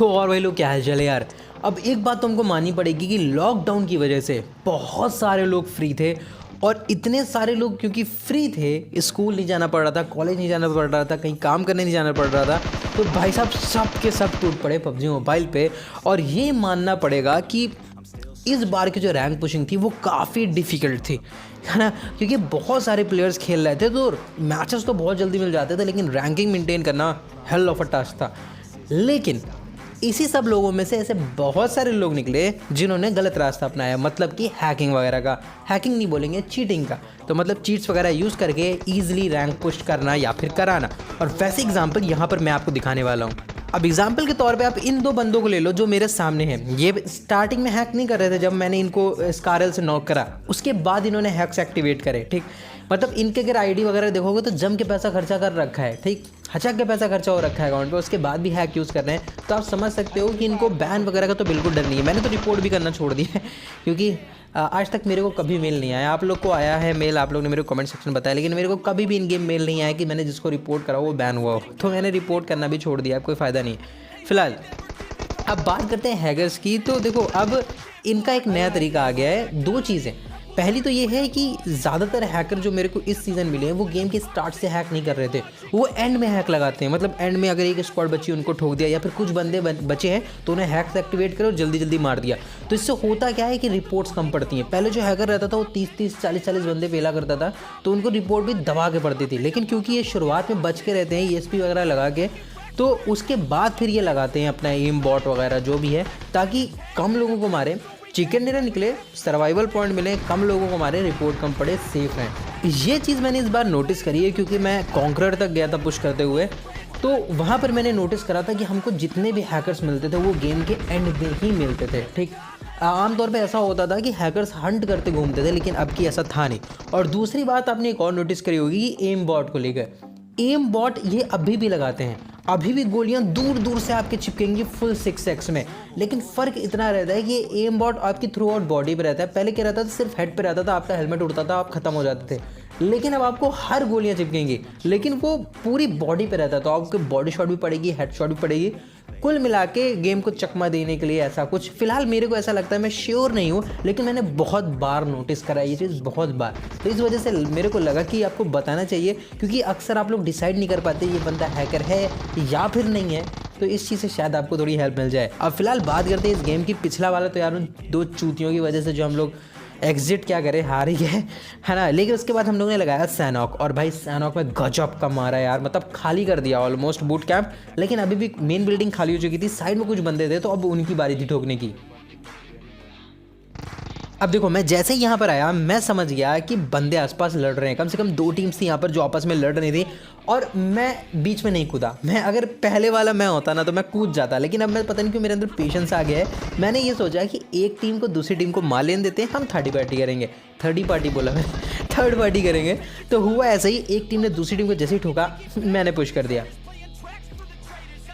तो और भाई लोग क्या हाल चाल है यार। अब एक बात तो हमको माननी पड़ेगी कि लॉकडाउन की वजह से बहुत सारे लोग फ्री थे और इतने सारे लोग क्योंकि फ्री थे, स्कूल नहीं जाना पड़ रहा था, कॉलेज नहीं जाना पड़ रहा था, कहीं काम करने नहीं जाना पड़ रहा था, तो भाई साहब सब के सब टूट पड़े पबजी मोबाइल पे। और ये मानना पड़ेगा कि इस बार की जो रैंक पुशिंग थी वो काफ़ी डिफ़िकल्ट थी, है ना, क्योंकि बहुत सारे प्लेयर्स खेल रहे थे तो मैचेस तो बहुत जल्दी मिल जाते थे, लेकिन रैंकिंग मेंटेन करना हेल ऑफ अ टास्क था। लेकिन इसी सब लोगों में से ऐसे बहुत सारे लोग निकले जिन्होंने गलत रास्ता अपनाया, मतलब कि हैकिंग वगैरह का, हैकिंग नहीं बोलेंगे, चीटिंग का, तो मतलब चीट्स वगैरह यूज़ करके ईजिली रैंक पुश करना या फिर कराना। और वैसे एग्जांपल यहाँ पर मैं आपको दिखाने वाला हूँ। अब एग्जाम्पल के तौर पे आप इन दो बंदों को ले लो जो मेरे सामने हैं। ये स्टार्टिंग में हैक नहीं कर रहे थे जब मैंने इनको स्कारल से नॉक करा, उसके बाद इन्होंने हैक्स एक्टिवेट करे, ठीक। मतलब इनके अगर आईडी वगैरह देखोगे तो जम के पैसा खर्चा कर रखा है, ठीक, हचक के पैसा खर्चा हो रखा है अकाउंट पे, उसके बाद भी हैक यूज़ कर रहे हैं। तो आप समझ सकते हो कि इनको बैन वगैरह का तो बिल्कुल डर नहीं है। मैंने तो रिपोर्ट भी करना छोड़ दिया है क्योंकि आज तक मेरे को कभी मेल नहीं आया। आप लोग को आया है मेल, आप लोग ने मेरे को कमेंट सेक्शन बताया, लेकिन मेरे को कभी भी इन गेम मेल नहीं आया कि मैंने जिसको रिपोर्ट करा वो बैन हुआ हो। तो मैंने रिपोर्ट करना भी छोड़ दिया, कोई फ़ायदा नहीं है फिलहाल। अब बात करते हैं हैकर्स की। तो देखो अब इनका एक नया तरीका आ गया है। दो चीज़ें, पहली तो ये है कि ज़्यादातर हैकर जो मेरे को इस सीज़न मिले हैं वो गेम के स्टार्ट से हैक नहीं कर रहे थे, वो एंड में हैक लगाते हैं। मतलब एंड में अगर एक स्क्वाड बची उनको ठोक दिया, या फिर कुछ बंदे बचे हैं तो उन्हें हैक्स एक्टिवेट करो, जल्दी जल्दी मार दिया। तो इससे होता क्या है कि रिपोर्ट्स कम पड़ती हैं। पहले जो हैकर रहता था वो 30-30, 40-40 बंदे पेला करता था, तो उनको रिपोर्ट भी दबा के पड़ती थी। लेकिन क्योंकि ये शुरुआत में बच के रहते हैं ESP वगैरह लगा के, तो उसके बाद फिर ये लगाते हैं अपना एम बॉट वगैरह जो भी है, ताकि कम लोगों को मारे, चिकन डिनर निकले, सर्वाइवल पॉइंट मिले, कम लोगों को मारे, रिपोर्ट कम पड़े, सेफ हैं। ये चीज़ मैंने इस बार नोटिस करी है क्योंकि मैं कॉन्करर तक गया था पुश करते हुए, तो वहाँ पर मैंने नोटिस करा था कि हमको जितने भी हैकर्स मिलते थे वो गेम के एंड में ही मिलते थे, ठीक। आमतौर पे ऐसा होता था कि हैकर्स हंट करते घूमते थे, लेकिन अब की ऐसा था नहीं। और दूसरी बात आपने एक और नोटिस करी होगी कि एम बॉट को लेकर, एम बॉट ये अभी भी लगाते हैं, अभी भी गोलियां दूर दूर से आपके चिपकेंगी फुल 6x में। लेकिन फ़र्क इतना रहता है कि एम बॉट आपकी थ्रू आउट बॉडी पे रहता है। पहले क्या रहता था, सिर्फ हेड पे रहता था, आपका हेलमेट उड़ता था, आप खत्म हो जाते थे। लेकिन अब आपको हर गोलियां चिपकेंगी, लेकिन वो पूरी बॉडी पे रहता है, तो आपको बॉडी शॉट भी पड़ेगी, हेड शॉट भी पड़ेगी। कुल मिला के गेम को चकमा देने के लिए ऐसा कुछ फिलहाल मेरे को ऐसा लगता है, मैं श्योर नहीं हूँ, लेकिन मैंने बहुत बार नोटिस करा ये चीज़, बहुत बार। तो इस वजह से मेरे को लगा कि आपको बताना चाहिए, क्योंकि अक्सर आप लोग डिसाइड नहीं कर पाते ये बंदा हैकर है या फिर नहीं है। तो इस चीज़ से शायद आपको थोड़ी हेल्प मिल जाए। अब फिलहाल बात करते हैं इस गेम की। पिछला वाला तो यार उन दो चूतियों की वजह से जो हम लोग एग्जिट क्या करें, हार ही गए, है ना। लेकिन उसके बाद हम लोग ने लगाया सैनॉक, और भाई सैनॉक में गजब का मारा यार, मतलब खाली कर दिया ऑलमोस्ट बूट कैंप। लेकिन अभी भी मेन बिल्डिंग खाली हो चुकी थी, साइड में कुछ बंदे थे, तो अब उनकी बारी थी ठोकने की। अब देखो मैं जैसे ही यहाँ पर आया मैं समझ गया कि बंदे आसपास लड़ रहे हैं। कम से कम 2 टीम्स थी यहाँ पर जो आपस में लड़ रही थी, और मैं बीच में नहीं कूदा। मैं अगर पहले वाला मैं होता ना तो मैं कूद जाता, लेकिन अब मैं पता नहीं क्यों मेरे अंदर पेशेंस आ गया है। मैंने ये सोचा कि एक टीम को दूसरी टीम को मार लेने देते हैं, हम थर्ड पार्टी करेंगे। थर्ड पार्टी बोला मैं, थर्ड पार्टी करेंगे। तो हुआ ऐसा ही, एक टीम ने दूसरी टीम को जैसे ही ठोका मैंने पुश कर दिया।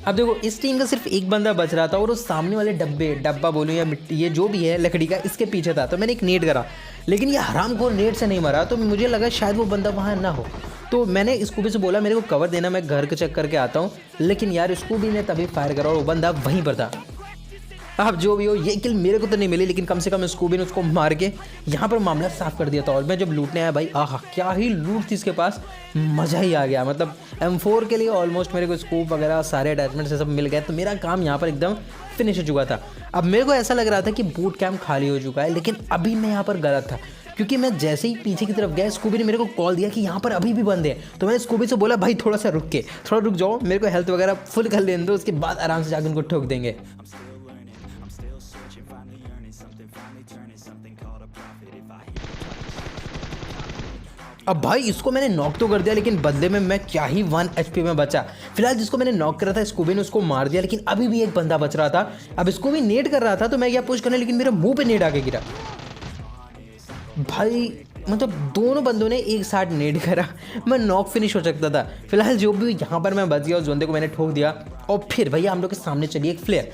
अब देखो इस टीम का सिर्फ एक बंदा बच रहा था, और उस सामने वाले डब्बा बोलूँ या मिट्टी, ये जो भी है लकड़ी का, इसके पीछे था। तो मैंने एक नेट करा, लेकिन ये हरामखोर नेट से नहीं मरा, तो मुझे लगा शायद वो बंदा वहाँ ना हो। तो मैंने स्कूबी से बोला मेरे को कवर देना, मैं घर के चेक करके आता हूँ। लेकिन यार स्कूबी ने तभी फायर करा और वो बंदा वहीं पर था। अब जो भी हो, ये किल मेरे को तो नहीं मिली, लेकिन कम से कम स्कूबी ने उसको मार के यहाँ पर मामला साफ कर दिया था। और मैं जब लूटने आया भाई, आहा क्या ही लूट थी इसके पास, मज़ा ही आ गया। मतलब M4 के लिए ऑलमोस्ट मेरे को स्कोप वगैरह सारे अटैचमेंट से सब मिल गए, तो मेरा काम यहाँ पर एकदम फिनिश हो चुका था। अब मेरे को ऐसा लग रहा था कि बूट कैंप खाली हो चुका है, लेकिन अभी मैं यहाँ पर गलत था, क्योंकि मैं जैसे ही पीछे की तरफ गया, स्कूबी ने मेरे को कॉल दिया कि यहाँ पर अभी भी बंद है। तो मैंने स्कूबी से बोला भाई थोड़ा सा रुक जाओ, मेरे को हेल्थ वगैरह फुल कर लेने दो, उसके बाद आराम से जाकर उनको ठोक देंगे। अब भाई इसको मैंने नॉक तो कर दिया, लेकिन बदले में मैं क्या ही 1 HP में बचा। फिलहाल जिसको मैंने नॉक करा था स्कूबी ने उसको मार दिया, लेकिन अभी भी एक बंदा बच रहा था। अब स्कूबी नेट कर रहा था तो मैं क्या पुश करने, लेकिन मेरे मुंह पे नेट आके गिरा। भाई मतलब दोनों बंदों ने एक साथ नेट करा, मैं नॉक फिनिश हो सकता था। फिलहाल जो भी यहाँ पर मैं बच गया, उस बंदे को मैंने ठोक दिया। और फिर भैया हम लोग के सामने चली एक फ्लेयर।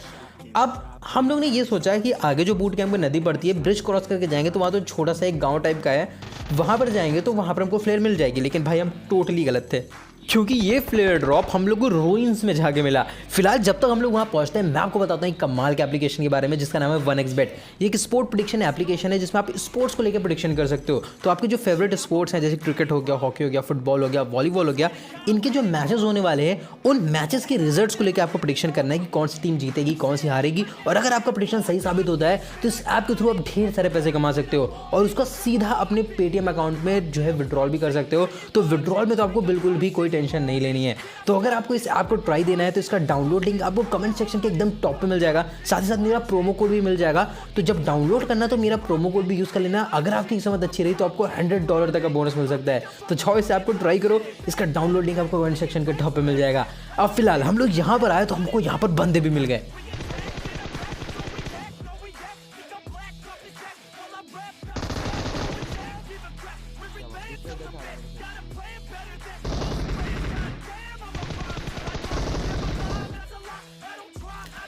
अब हम लोग ने ये सोचा कि आगे जो बूट कैंप की नदी पड़ती है, ब्रिज क्रॉस करके जाएंगे तो वहाँ तो छोटा सा एक गांव टाइप का है, वहाँ पर जाएंगे तो वहाँ पर हमको फ्लेयर मिल जाएगी। लेकिन भाई हम टोटली गलत थे। क्योंकि ये फ्लेयर ड्रॉप हम लोग को रूइंस में जाके मिला। फिलहाल जब तक हम लोग वहाँ पहुँचते हैं मैं आपको बताता हूँ एक कमाल के एप्लीकेशन के बारे में जिसका नाम है 1xBet। ये एक स्पोर्ट प्रेडिक्शन एप्लीकेशन है जिसमें आप स्पोर्ट्स को लेकर प्रेडिक्शन कर सकते हो। तो आपके जो फेवरेट स्पोर्ट्स हैं जैसे क्रिकेट हो गया, हॉकी हो गया, फुटबॉल हो गया, वॉलीबॉल हो गया, इनके जो मैचेस होने वाले हैं उन मैचेस के रिजल्ट्स को लेकर आपको प्रेडिक्शन करना है कि कौन सी टीम जीतेगी, कौन सी हारेगी। और अगर आपका प्रेडिक्शन सही साबित होता है तो इस ऐप के थ्रू आप ढेर सारे पैसे कमा सकते हो और उसका सीधा अपने पेटीएम अकाउंट में जो है विड्रॉल भी कर सकते हो। तो विड्रॉल में तो आपको बिल्कुल भी कोई टेंशन नहीं लेनी है। तो अगर आपको इस ऐप को ट्राई देना है तो इसका डाउनलोड लिंक आपको कमेंट सेक्शन के एकदम टॉप पे मिल जाएगा। साथ ही साथ मेरा प्रोमो कोड भी मिल जाएगा। तो जब डाउनलोड करना तो मेरा प्रोमो कोड भी यूज़ कर लेना। अगर आपकी किस्मत अच्छी रही तो आपको $100 तक का बोनस मिल सकता है। तो जाओ इस ऐप को ट्राई करो। इसका डाउनलोड लिंक आपको कमेंट सेक्शन के टॉप पे मिल जाएगा। अब फिलहाल हम लोग यहाँ पर आए तो हमको यहाँ पर बंदे भी मिल गए।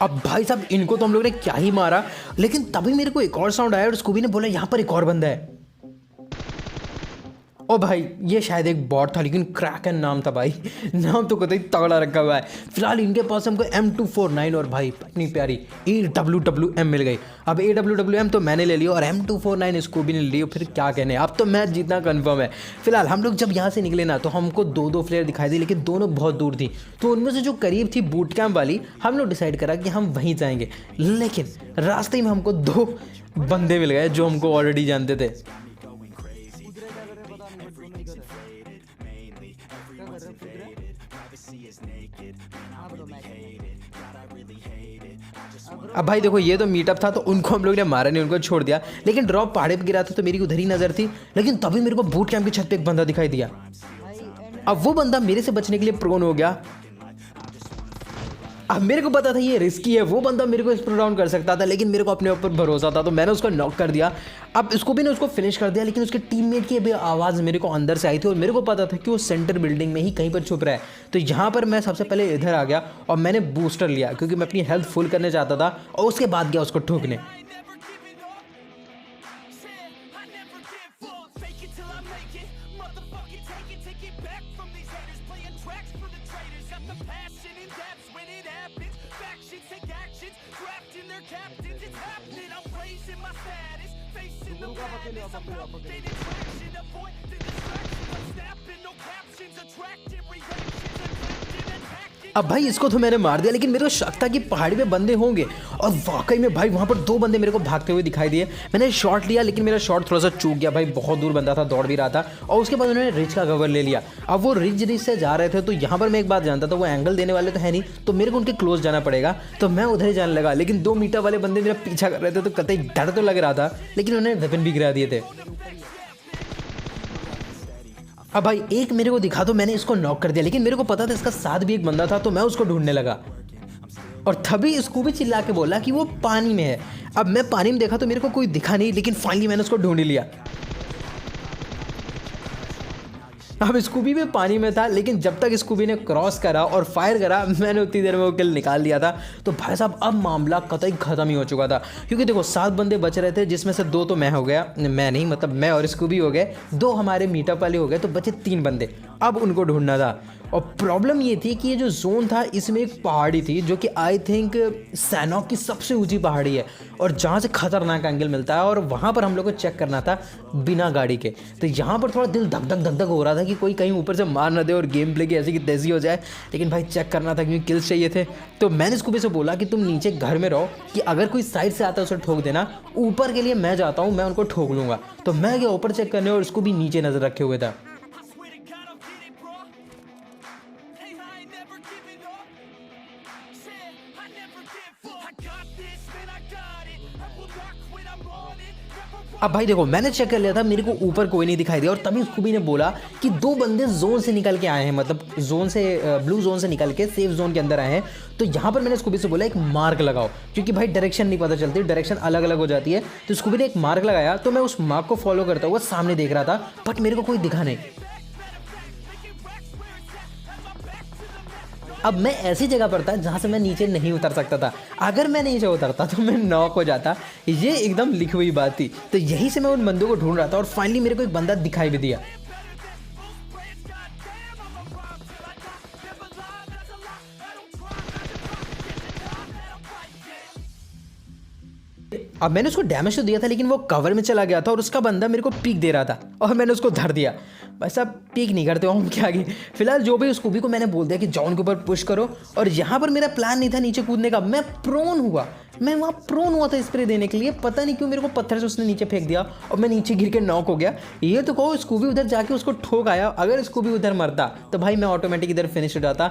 अब भाई साहब इनको तो हम लोग ने क्या ही मारा, लेकिन तभी मेरे को एक और साउंड आया और स्कूबी ने बोला यहाँ पर एक और बंदा है। ओ भाई ये शायद एक बॉट था लेकिन क्रैकन नाम था भाई। नाम तो कतई तगड़ा रखा हुआ है। फिलहाल इनके पास हमको M249 और भाई इतनी प्यारी AWWM मिल गई। अब AWWM तो मैंने ले लिया और M249 स्कूबी ने ली। फिर क्या कहने, अब तो मैच जीतना कन्फर्म है। फिलहाल हम लोग जब यहाँ से निकले ना तो हमको दो प्लेयर दिखाई दी लेकिन दोनों बहुत दूर थी। तो उनमें से जो करीब थी बूट कैंप वाली, हम लोग डिसाइड करा कि हम वहीं जाएंगे। लेकिन रास्ते में हमको 2 बंदे मिल गए जो हमको ऑलरेडी जानते थे। अब भाई देखो ये तो मीटअप था तो उनको हम लोग ने मारा नहीं, उनको छोड़ दिया। लेकिन ड्रॉप पहाड़े पे गिरा था तो मेरी उधर ही नजर थी। लेकिन तभी मेरे को बूट कैंप की छत पे एक बंदा दिखाई दिया। अब वो बंदा मेरे से बचने के लिए प्रोन हो गया। अब मेरे को पता था ये रिस्की है, वो बंदा मेरे को एक्सप्लोर डाउन कर सकता था लेकिन मेरे को अपने ऊपर भरोसा था तो मैंने उसको नॉक कर दिया। अब इसको भी ने उसको फिनिश कर दिया लेकिन उसके टीममेट की भी आवाज़ मेरे को अंदर से आई थी और मेरे को पता था कि वो सेंटर बिल्डिंग में ही कहीं पर छुप रहा है। तो यहाँ पर मैं सबसे पहले इधर आ गया और मैंने बूस्टर लिया क्योंकि मैं अपनी हेल्थ फुल करने चाहता था और उसके बाद गया उसको ठोकने। अब भाई इसको तो मैंने मार दिया लेकिन मेरे को शक था कि पहाड़ी पे बंदे होंगे और वाकई में भाई वहाँ पर 2 बंदे मेरे को भागते हुए दिखाई दिए। मैंने शॉट लिया लेकिन मेरा शॉट थोड़ा सा चूक गया भाई, बहुत दूर बंदा था, दौड़ भी रहा था। और उसके बाद उन्होंने रिच का कवर ले लिया। अब वो रिच से जा रहे थे तो यहाँ पर मैं एक बात जानता था, वो एंगल देने वाले तो है नहीं तो मेरे को उनके क्लोज जाना पड़ेगा। तो मैं उधर ही जाने लगा लेकिन 2 मीटर वाले बंदे मेरा पीछा कर रहे थे तो कतई डर तो लग रहा था लेकिन उन्होंने वेपन भी गिरा दिए थे। अब भाई एक मेरे को दिखा तो मैंने इसको नॉक कर दिया लेकिन मेरे को पता था इसका साथ भी एक बंदा था तो मैं उसको ढूंढने लगा और तभी स्कूबी चिल्ला के बोला कि वो पानी में है। अब मैं पानी में देखा तो मेरे को कोई दिखा नहीं लेकिन फाइनली मैंने उसको ढूंढ लिया। अब स्कूबी भी पानी में था लेकिन जब तक स्कूबी ने क्रॉस करा और फायर करा मैंने उतनी देर में वो किल निकाल लिया था। तो भाई साहब अब मामला कतई ख़त्म ही हो चुका था क्योंकि देखो 7 बंदे बच रहे थे जिसमें से 2 तो मैं हो गया, मैं नहीं मतलब मैं और स्कूबी हो गए, 2 हमारे मीटअप वाले हो गए तो बचे 3 बंदे। अब उनको ढूंढना था और प्रॉब्लम ये थी कि ये जो जोन था इसमें एक पहाड़ी थी जो कि आई थिंक सैनॉक की सबसे ऊंची पहाड़ी है और जहाँ से खतरनाक एंगल मिलता है और वहाँ पर हम लोग को चेक करना था बिना गाड़ी के। तो यहाँ पर थोड़ा दिल धक धक धक धक हो रहा था कि कोई कहीं ऊपर से मार ना दे और गेम प्ले की ऐसी की तैसी हो जाए। लेकिन भाई चेक करना था क्योंकि किल्स चाहिए थे। तो मैंने स्कूबी से बोला कि तुम नीचे घर में रहो कि अगर कोई साइड से आता है उसे ठोक देना, ऊपर के लिए मैं जाता हूँ, मैं उनको ठोक लूँगा। तो मैं गया ऊपर चेक करने और उसको भी नीचे नज़र रखे हुए था। अब भाई देखो मैंने चेक कर लिया था, मेरे को ऊपर कोई नहीं दिखाई दिया और तभी स्कूबी ने बोला कि 2 बंदे जोन से निकल के आए हैं, मतलब जोन से ब्लू जोन से निकल के सेफ जोन के अंदर आए हैं। तो यहाँ पर मैंने स्कूबी से बोला एक मार्क लगाओ क्योंकि भाई डायरेक्शन नहीं पता चलती, डायरेक्शन अलग अलग हो जाती है। तो स्कूबी ने एक मार्क लगाया तो मैं उस मार्क को फॉलो करता हुआ सामने देख रहा था बट मेरे को कोई दिखा नहीं। अब मैं ऐसी जगह पर था जहाँ से मैं नीचे नहीं उतर सकता था। अगर मैं नीचे उतरता तो मैं नॉक हो जाता, ये एकदम लिखी हुई बात थी। तो यहीं से मैं उन बंदों को ढूंढ रहा था और फाइनली मेरे को एक बंदा दिखाई भी दिया। अब मैंने उसको डैमेज तो दिया था लेकिन वो कवर में चला गया था और उसका बंदा मेरे को पीक दे रहा था और मैंने उसको धर दिया। भाई साहब पीक नहीं करते हम क्या आगे। फिलहाल जो भी स्कूबी को मैंने बोल दिया कि जॉन के ऊपर पुश करो और यहाँ पर मेरा प्लान नहीं था नीचे कूदने का, मैं वहाँ प्रोन हुआ था स्प्रे देने के लिए। पता नहीं क्यों मेरे को पत्थर से उसने नीचे फेंक दिया और मैं नीचे गिर के नॉक हो गया। ये तो कहो स्कूबी उधर जाके उसको ठोक आया, अगर स्कूबी उधर मरता तो भाई मैं ऑटोमेटिक इधर फिनिश हो जाता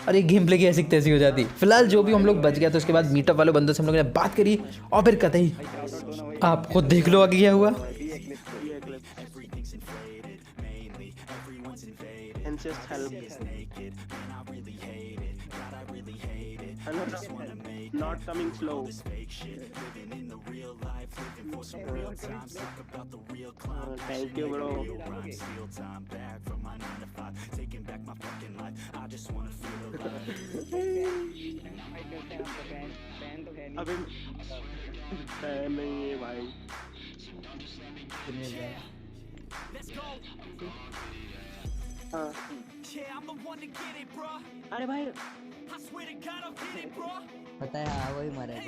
और ये गेम प्ले की ऐसी तैसी हो जाती। फिलहाल जो भी हम लोग बच गया तो उसके बाद मीटअप वाले बंदों से हम लोगों ने बात करी और फिर कतई आप खुद देख लो आगे क्या हुआ। And just help. Not coming slow. Thank you, bro. अबे फैन नहीं है भाई। हाँ। अरे भाई पता है हाँ वही मरा है।